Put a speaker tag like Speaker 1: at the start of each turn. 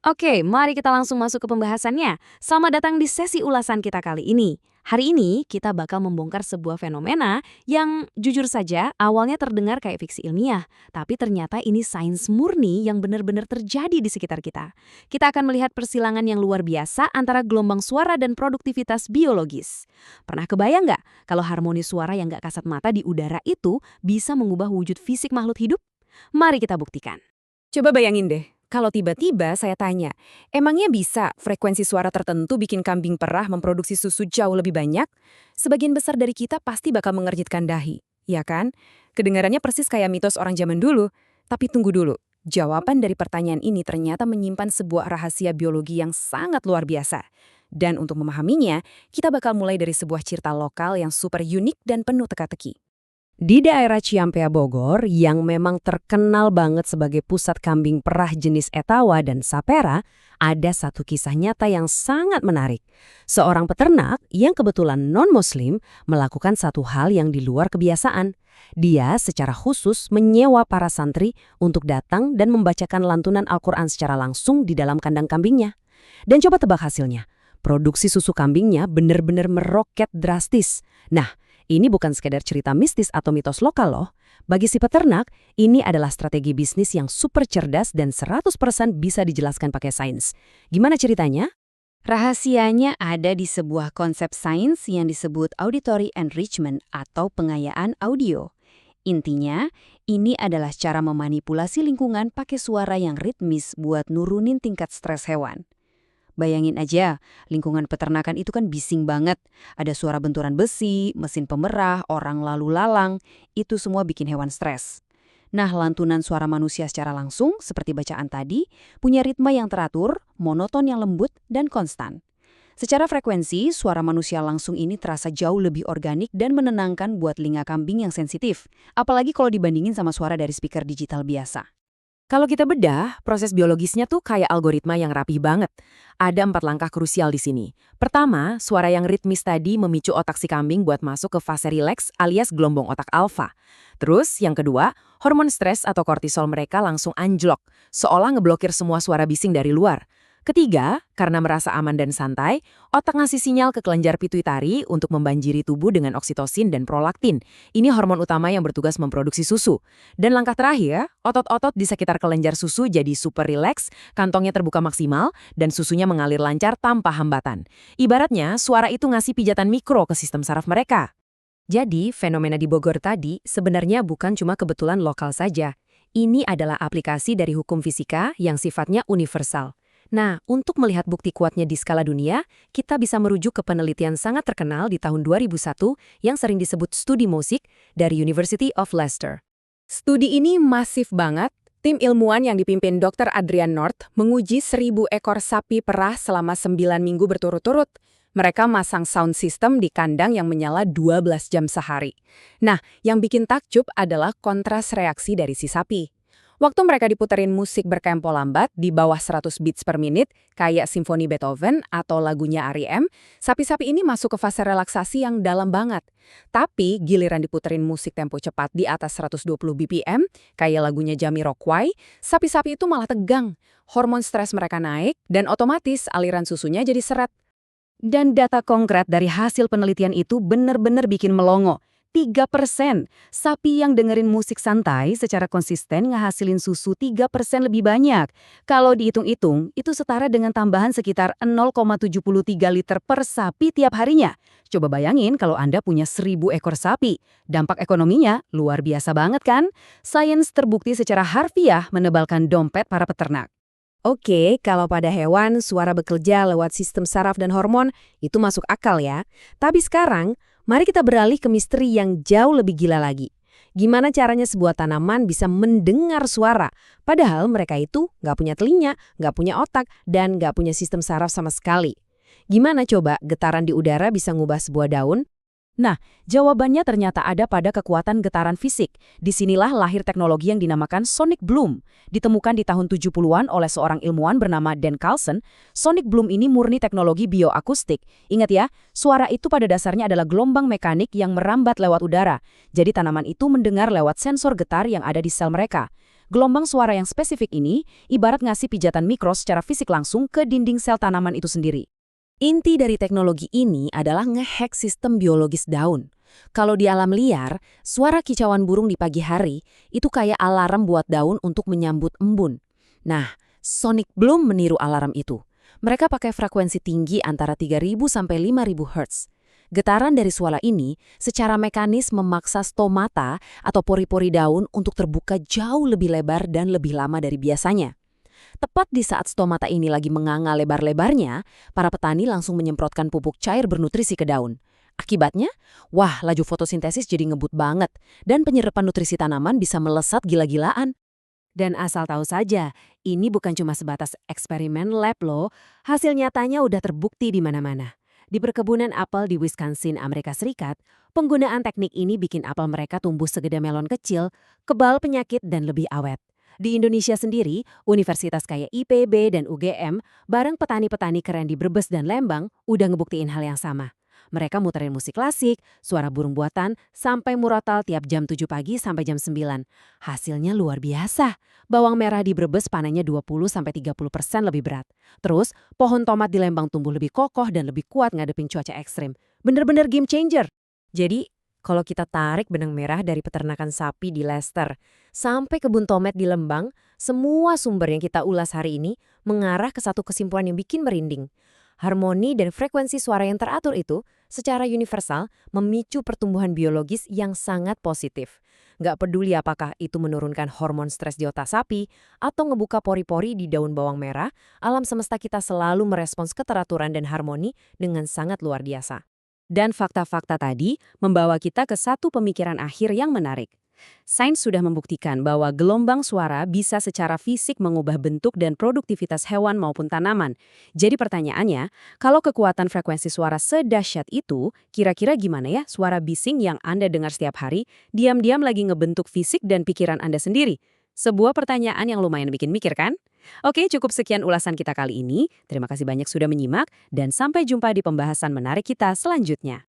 Speaker 1: Oke, mari kita langsung masuk ke pembahasannya. Selamat datang di sesi ulasan kita kali ini. Hari ini kita bakal membongkar sebuah fenomena yang jujur saja awalnya terdengar kayak fiksi ilmiah, tapi ternyata ini sains murni yang benar-benar terjadi di sekitar kita. Kita akan melihat persilangan yang luar biasa antara gelombang suara dan produktivitas biologis. Pernah kebayang nggak kalau harmoni suara yang nggak kasat mata di udara itu bisa mengubah wujud fisik makhluk hidup? Mari kita buktikan.
Speaker 2: Coba bayangin deh, kalau tiba-tiba saya tanya, emangnya bisa frekuensi suara tertentu bikin kambing perah memproduksi susu jauh lebih banyak? Sebagian besar dari kita pasti bakal mengernyitkan dahi, ya kan? Kedengarannya persis kayak mitos orang zaman dulu. Tapi tunggu dulu, jawaban dari pertanyaan ini ternyata menyimpan sebuah rahasia biologi yang sangat luar biasa. Dan untuk memahaminya, kita bakal mulai dari sebuah cerita lokal yang super unik dan penuh teka-teki. Di daerah Ciampea Bogor, yang memang terkenal banget sebagai pusat kambing perah jenis Etawa dan Sapera, ada satu kisah nyata yang sangat menarik. Seorang peternak yang kebetulan non-muslim melakukan satu hal yang di luar kebiasaan. Dia secara khusus menyewa para santri untuk datang dan membacakan lantunan Al-Quran secara langsung di dalam kandang kambingnya. Dan coba tebak hasilnya. Produksi susu kambingnya benar-benar meroket drastis. Nah, ini bukan sekedar cerita mistis atau mitos lokal loh. Bagi si peternak, ini adalah strategi bisnis yang super cerdas dan 100% bisa dijelaskan pakai sains. Gimana ceritanya?
Speaker 1: Rahasianya ada di sebuah konsep sains yang disebut auditory enrichment atau pengayaan audio. Intinya, ini adalah cara memanipulasi lingkungan pakai suara yang ritmis buat nurunin tingkat stres hewan. Bayangin aja, lingkungan peternakan itu kan bising banget. Ada suara benturan besi, mesin pemerah, orang lalu lalang. Itu semua bikin hewan stres. Nah, lantunan suara manusia secara langsung, seperti bacaan tadi, punya ritme yang teratur, monoton yang lembut, dan konstan. Secara frekuensi, suara manusia langsung ini terasa jauh lebih organik dan menenangkan buat telinga kambing yang sensitif. Apalagi kalau dibandingin sama suara dari speaker digital biasa.
Speaker 2: Kalau kita bedah, proses biologisnya tuh kayak algoritma yang rapih banget. Ada 4 langkah krusial di sini. Pertama, suara yang ritmis tadi memicu otak si kambing buat masuk ke fase rileks alias gelombang otak alfa. Terus, yang kedua, hormon stres atau kortisol mereka langsung anjlok, seolah ngeblokir semua suara bising dari luar. Ketiga, karena merasa aman dan santai, otak ngasih sinyal ke kelenjar pituitari untuk membanjiri tubuh dengan oksitosin dan prolaktin. Ini hormon utama yang bertugas memproduksi susu. Dan langkah terakhir, otot-otot di sekitar kelenjar susu jadi super rileks, kantongnya terbuka maksimal, dan susunya mengalir lancar tanpa hambatan. Ibaratnya, suara itu ngasih pijatan mikro ke sistem saraf mereka. Jadi, fenomena di Bogor tadi sebenarnya bukan cuma kebetulan lokal saja. Ini adalah aplikasi dari hukum fisika yang sifatnya universal. Nah, untuk melihat bukti kuatnya di skala dunia, kita bisa merujuk ke penelitian sangat terkenal di tahun 2001 yang sering disebut studi musik dari University of Leicester. Studi ini masif banget. Tim ilmuwan yang dipimpin Dr. Adrian North menguji 1.000 ekor sapi perah selama 9 minggu berturut-turut. Mereka masang sound system di kandang yang menyala 12 jam sehari. Nah, yang bikin takjub adalah kontras reaksi dari si sapi. Waktu mereka diputerin musik bertempo lambat di bawah 100 beats per menit, kayak simfoni Beethoven atau lagunya R.E.M., sapi-sapi ini masuk ke fase relaksasi yang dalam banget. Tapi giliran diputerin musik tempo cepat di atas 120 BPM, kayak lagunya Jamiroquai, sapi-sapi itu malah tegang. Hormon stres mereka naik, dan otomatis aliran susunya jadi seret. Dan data konkret dari hasil penelitian itu benar-benar bikin melongo. 3%. Sapi yang dengerin musik santai secara konsisten ngehasilin susu 3% lebih banyak. Kalau dihitung-hitung, itu setara dengan tambahan sekitar 0,73 liter per sapi tiap harinya. Coba bayangin kalau Anda punya 1.000 ekor sapi. Dampak ekonominya luar biasa banget kan? Sains terbukti secara harfiah menebalkan dompet para peternak. Oke, kalau pada hewan suara bekerja lewat sistem saraf dan hormon, itu masuk akal ya. Tapi sekarang, mari kita beralih ke misteri yang jauh lebih gila lagi. Gimana caranya sebuah tanaman bisa mendengar suara, padahal mereka itu nggak punya telinga, nggak punya otak, dan nggak punya sistem saraf sama sekali. Gimana coba getaran di udara bisa ngubah sebuah daun? Nah, jawabannya ternyata ada pada kekuatan getaran fisik. Disinilah lahir teknologi yang dinamakan sonic boom. Ditemukan di tahun 70-an oleh seorang ilmuwan bernama Dan Carlson, sonic boom ini murni teknologi bioakustik. Ingat ya, suara itu pada dasarnya adalah gelombang mekanik yang merambat lewat udara. Jadi tanaman itu mendengar lewat sensor getar yang ada di sel mereka.
Speaker 3: Gelombang suara yang spesifik ini ibarat ngasih pijatan mikro secara fisik langsung ke dinding sel tanaman itu sendiri.
Speaker 2: Inti dari teknologi ini adalah ngehack sistem biologis daun. Kalau di alam liar, suara kicauan burung di pagi hari itu kayak alarm buat daun untuk menyambut embun. Nah, Sonic Bloom meniru alarm itu. Mereka pakai frekuensi tinggi antara 3.000 sampai 5.000 Hz. Getaran dari suara ini secara mekanis memaksa stomata atau pori-pori daun untuk terbuka jauh lebih lebar dan lebih lama dari biasanya. Tepat di saat stomata ini lagi menganga lebar-lebarnya, para petani langsung menyemprotkan pupuk cair bernutrisi ke daun. Akibatnya, wah, laju fotosintesis jadi ngebut banget, dan penyerapan nutrisi tanaman bisa melesat gila-gilaan.
Speaker 3: Dan asal tahu saja, ini bukan cuma sebatas eksperimen lab loh, hasil nyatanya udah terbukti di mana-mana. Di perkebunan apel di Wisconsin, Amerika Serikat, penggunaan teknik ini bikin apel mereka tumbuh segede melon kecil, kebal penyakit, dan lebih awet. Di Indonesia sendiri, universitas kayak IPB dan UGM, bareng petani-petani keren di Brebes dan Lembang, udah ngebuktiin hal yang sama. Mereka muterin musik klasik, suara burung buatan, sampai murotal tiap jam 7 pagi sampai jam 9. Hasilnya luar biasa. Bawang merah di Brebes panennya 20-30% lebih berat. Terus, pohon tomat di Lembang tumbuh lebih kokoh dan lebih kuat ngadepin cuaca ekstrim. Bener-bener game changer.
Speaker 2: Jadi, kalau kita tarik benang merah dari peternakan sapi di Leicester sampai kebun tomat di Lembang, semua sumber yang kita ulas hari ini mengarah ke satu kesimpulan yang bikin merinding. Harmoni dan frekuensi suara yang teratur itu secara universal memicu pertumbuhan biologis yang sangat positif. Nggak peduli apakah itu menurunkan hormon stres di otak sapi atau ngebuka pori-pori di daun bawang merah, alam semesta kita selalu merespons keteraturan dan harmoni dengan sangat luar biasa.
Speaker 3: Dan fakta-fakta tadi membawa kita ke satu pemikiran akhir yang menarik. Sains sudah membuktikan bahwa gelombang suara bisa secara fisik mengubah bentuk dan produktivitas hewan maupun tanaman. Jadi pertanyaannya, kalau kekuatan frekuensi suara sedahsyat itu, kira-kira gimana ya suara bising yang Anda dengar setiap hari, diam-diam lagi ngebentuk fisik dan pikiran Anda sendiri? Sebuah pertanyaan yang lumayan bikin mikir kan? Oke, cukup sekian ulasan kita kali ini. Terima kasih banyak sudah menyimak, dan sampai jumpa di pembahasan menarik kita selanjutnya.